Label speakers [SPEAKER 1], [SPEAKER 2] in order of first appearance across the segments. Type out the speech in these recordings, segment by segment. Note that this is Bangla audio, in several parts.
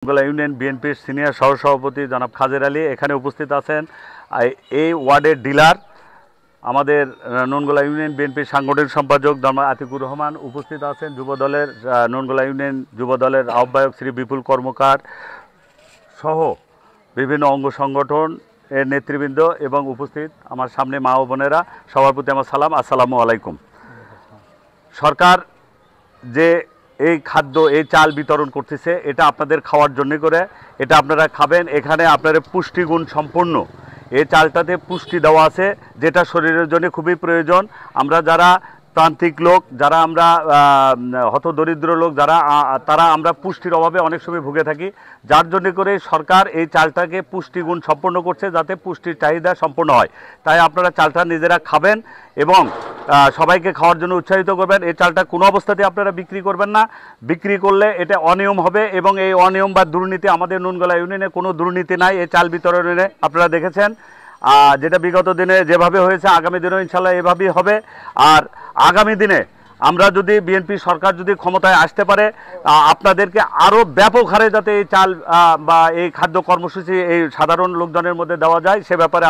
[SPEAKER 1] ননগোলা ইউনিয়ন বিএনপির সিনিয়র সহসভাপতি জনাব খাজের আলী এখানে উপস্থিত আছেন। এই ওয়ার্ডের ডিলার আমাদের ননগোলা ইউনিয়ন বিএনপির সাংগঠনিক সম্পাদক জনাব আতিকুর রহমান উপস্থিত আছেন। যুবদলের ননগোলা ইউনিয়ন যুবদলের আহ্বায়ক শ্রী বিপুল কর্মকার সহ বিভিন্ন অঙ্গ সংগঠন এর নেতৃবৃন্দ এবং উপস্থিত আমার সামনে মা ও বোনেরা, সবার প্রতি আমার সালাম, আসসালামু আলাইকুম। সরকার যে এই খাদ্য এই চাল বিতরণ করতেছে এটা আপনাদের খাওয়ার জন্য করে, এটা আপনারা খাবেন। এখানে আপনাদের পুষ্টিগুণ সম্পন্ন এই চালটাতে পুষ্টি দেওয়া আছে, যেটা শরীরের জন্য খুবই প্রয়োজন। আমরা যারা প্রান্তিক লোক, যারা আমরা হতদরিদ্র লোক, তারা আমরা পুষ্টির অভাবে অনেক সময় ভুগে থাকি, যার জন্য করে সরকার এই চালটাকে পুষ্টিগুণ সম্পন্ন করছে যাতে পুষ্টির চাহিদা সম্পন্ন হয়। তাই আপনারা চালটা নিজেরা খাবেন এবং সবাইকে খাওয়ার জন্য উৎসাহিত করবেন। এই চালটা কোনো অবস্থাতে আপনারা বিক্রি করবেন না, বিক্রি করলে এটা অনিয়ম হবে এবং এই অনিয়ম বা দুর্নীতি, আমাদের ননগোলা ইউনিয়নে কোনো দুর্নীতি নাই এই চাল বিতরণে। আপনারা দেখেছেন যেটা বিগত দিনে যেভাবে হয়েছে, আগামী দিনেও ইনশাল্লাহ এভাবেই হবে। আর আগামী দিনে আমরা যদি বিএনপি সরকার যদি ক্ষমতায় আসতে পারে, আপনাদেরকে আরও ব্যাপক হারে যাতে এই চাল বা এই খাদ্য কর্মসূচি এই সাধারণ লোকজনের মধ্যে দেওয়া যায়, সে ব্যাপারে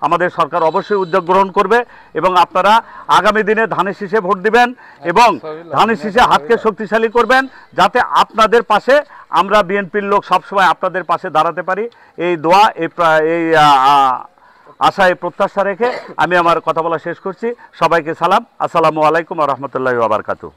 [SPEAKER 1] আমাদের সরকার অবশ্যই উদ্যোগ গ্রহণ করবে। এবং আপনারা আগামী দিনে ধানের শীষে ভোট দিবেন এবং ধানের শীষে হাতকে শক্তিশালী করবেন, যাতে আপনাদের পাশে আমরা বিএনপির লোক সবসময় আপনাদের পাশে দাঁড়াতে পারি। এই দোয়া, এই আশায় প্রত্যাশা রেখে আমি আমার কথা বলা শেষ করছি। সবাইকে সালাম, আসসালামু আলাইকুম ওয়া রাহমাতুল্লাহি ওয়া বারাকাতুহু।